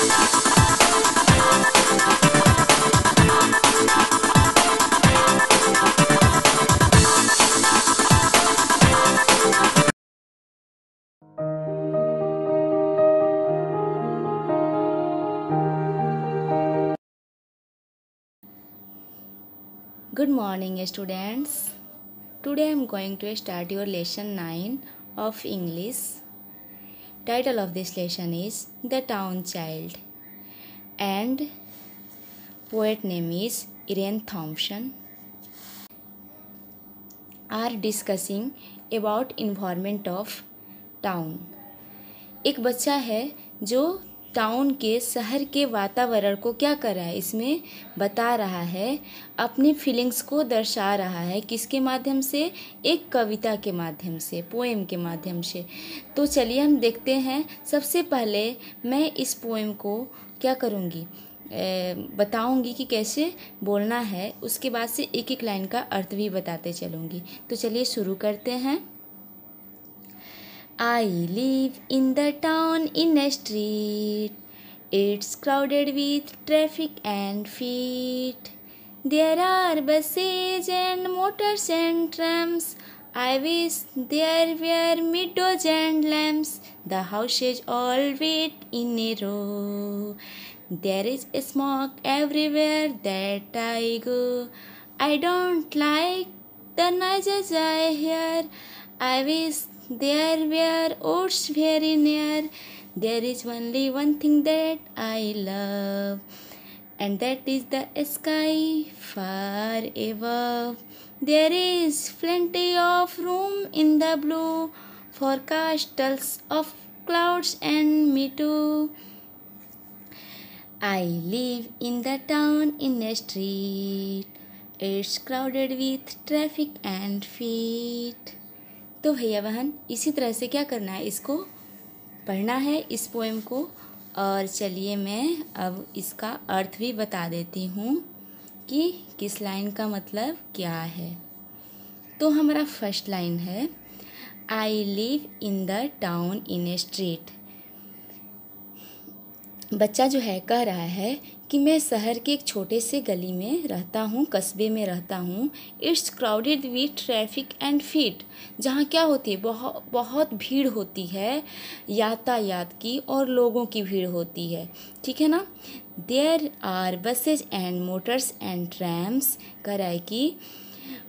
Good morning, students. Today I am going to start your lesson 9 of English. Title of this lesson is The Town Child, and poet name is Ian Thompson. Are discussing about environment of town. एक बच्चा है जो town के शहर के वातावरण को क्या कर रहा है, इसमें बता रहा है, अपनी फीलिंग्स को दर्शा रहा है। किसके माध्यम से? एक कविता के माध्यम से, पोएम के माध्यम से। तो चलिए हम देखते हैं। सबसे पहले मैं इस पोएम को क्या करूँगी, बताऊंगी कि कैसे बोलना है। उसके बाद से एक एक लाइन का अर्थ भी बताते चलूँगी। तो चलिए शुरू करते हैं। I live in the town in a street. It's crowded with traffic and feet. There are buses and motors and trams. I wish there were windows and lamps. The houses all wait in a row. There is smoke everywhere that I go. I don't like the noises I hear. I wish there were woods very near. There is only one thing that I love, and that is the sky far above. There is plenty of room in the blue for castles of clouds and me too. I live in the town in a street. It's crowded with traffic and feet. तो भैया बहन, इसी तरह से क्या करना है, इसको पढ़ना है, इस पोएम को। और चलिए मैं अब इसका अर्थ भी बता देती हूँ कि किस लाइन का मतलब क्या है। तो हमारा फर्स्ट लाइन है, I live in the town in A street. बच्चा जो है कह रहा है कि मैं शहर के एक छोटे से गली में रहता हूँ, कस्बे में रहता हूँ। It's crowded with traffic and feet, जहाँ क्या होती है, बहुत भीड़ होती है, यातायात की और लोगों की भीड़ होती है, ठीक है ना। There are buses and motors and trams, कह रहा है कि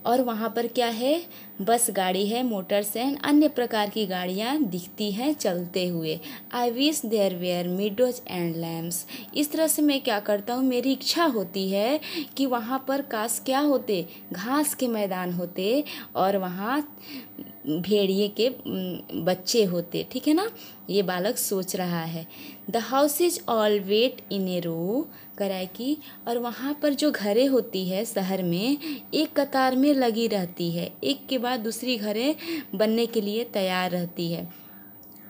और वहाँ पर क्या है, बस गाड़ी है, मोटर्स हैं, अन्य प्रकार की गाड़ियाँ दिखती हैं चलते हुए। I wish there were meadows and lamps, इस तरह से मैं क्या करता हूँ, मेरी इच्छा होती है कि वहाँ पर काश क्या होते, घास के मैदान होते और वहाँ भेड़िए के बच्चे होते, ठीक है ना। ये बालक सोच रहा है। The house is all wet in a row, कराए की, और वहाँ पर जो घरें होती है शहर में, एक कतार में लगी रहती है, एक के बाद दूसरी घरें बनने के लिए तैयार रहती है।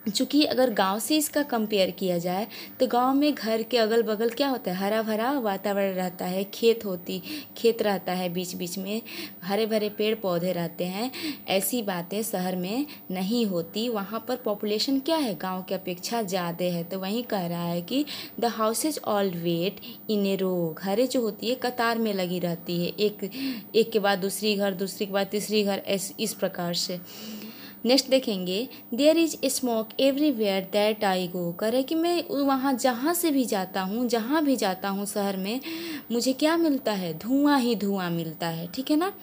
चूँकि अगर गांव से इसका कंपेयर किया जाए तो गांव में घर के अगल बगल क्या होता है, हरा भरा वातावरण रहता है, खेत रहता है, बीच बीच में हरे भरे पेड़ पौधे रहते हैं। ऐसी बातें शहर में नहीं होती। वहाँ पर पॉपुलेशन क्या है, गांव की अपेक्षा ज़्यादा है। तो वहीं कह रहा है कि the houses all wet in a रो, घरें जो होती है कतार में लगी रहती है, एक के बाद दूसरी घर, दूसरी के बाद तीसरी घर, इस प्रकार से। नेक्स्ट देखेंगे, there is smoke everywhere that I go, करे कि मैं वहाँ जहाँ से भी जाता हूँ, जहाँ भी जाता हूँ शहर में, मुझे क्या मिलता है, धुआं ही धुआं मिलता है, ठीक है ना।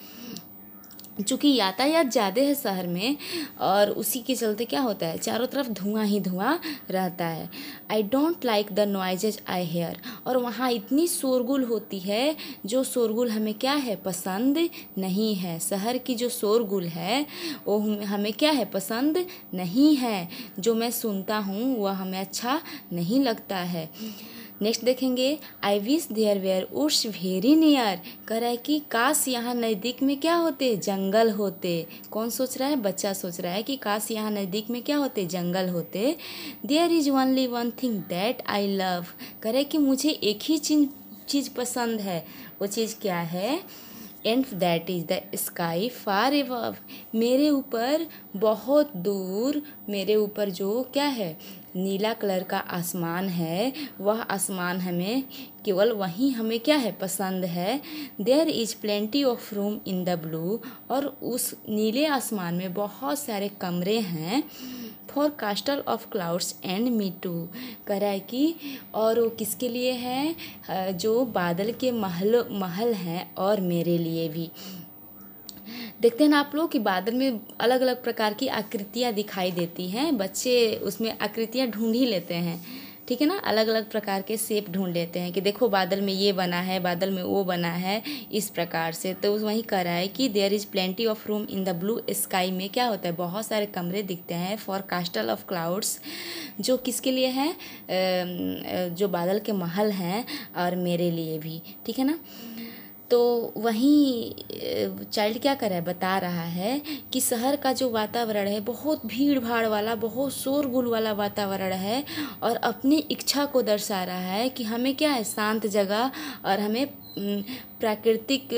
चूँकि यातायात ज़्यादा है शहर में और उसी के चलते क्या होता है, चारों तरफ धुआं ही धुआं रहता है। I don't like the noises I hear, और वहाँ इतनी शोरगुल होती है, जो शोरगुल हमें क्या है, पसंद नहीं है। शहर की जो शोरगुल है वो हमें क्या है, पसंद नहीं है। जो मैं सुनता हूँ वह हमें अच्छा नहीं लगता है। नेक्स्ट देखेंगे, I wish there were woods very near, कह रहा है कि काश यहाँ नज़दीक में क्या होते, जंगल होते। कौन सोच रहा है, बच्चा सोच रहा है कि काश यहाँ नज़दीक में क्या होते, जंगल होते। There is only one thing that I love, कह रहा है कि मुझे एक ही चीज़ पसंद है। वो चीज़ क्या है, and that is the sky far above, मेरे ऊपर बहुत दूर, मेरे ऊपर जो क्या है, नीला कलर का आसमान है, वह आसमान हमें केवल वहीं हमें क्या है पसंद है। There is plenty of room in the blue, और उस नीले आसमान में बहुत सारे कमरे हैं। For castles of clouds and me too, कह रहा है कि और वो किसके लिए है, जो बादल के महल हैं और मेरे लिए भी। देखते हैं ना आप लोग कि बादल में अलग अलग प्रकार की आकृतियाँ दिखाई देती हैं, बच्चे उसमें आकृतियाँ ढूंढ ही लेते हैं, ठीक है ना। अलग अलग प्रकार के शेप ढूंढ लेते हैं कि देखो बादल में ये बना है, बादल में वो बना है, इस प्रकार से। तो वहीं कह रहा है कि there is plenty of room in the blue sky में क्या होता है, बहुत सारे कमरे दिखते हैं। फॉर कास्टल ऑफ क्लाउड्स, जो किसके लिए है, जो बादल के महल हैं और मेरे लिए भी, ठीक है ना। तो वहीं चाइल्ड क्या कर रहा है, बता रहा है कि शहर का जो वातावरण है बहुत भीड़ भाड़ वाला, बहुत शोरगुल वाला वातावरण है, और अपनी इच्छा को दर्शा रहा है कि हमें क्या है शांत जगह, और हमें प्राकृतिक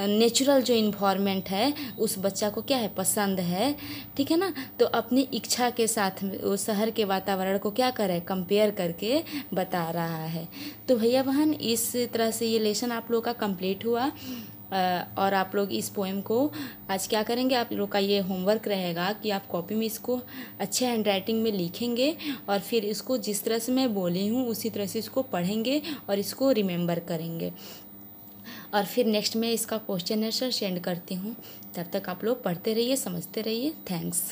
नेचुरल जो इन्वायरमेंट है उस बच्चा को क्या है पसंद है, ठीक है ना। तो अपनी इच्छा के साथ उस शहर के वातावरण को क्या करे, कंपेयर करके बता रहा है। तो भैया बहन इस तरह से ये लेसन आप लोग का कंप्लीट हुआ। और आप लोग इस पोएम को आज क्या करेंगे, आप लोग का ये होमवर्क रहेगा कि आप कॉपी में इसको अच्छे हैंड राइटिंग में लिखेंगे, और फिर इसको जिस तरह से मैं बोली हूँ उसी तरह से इसको पढ़ेंगे और इसको रिमेंबर करेंगे। और फिर नेक्स्ट में इसका क्वेश्चन आंसर सेंड करती हूँ। तब तक आप लोग पढ़ते रहिए, समझते रहिए। थैंक्स।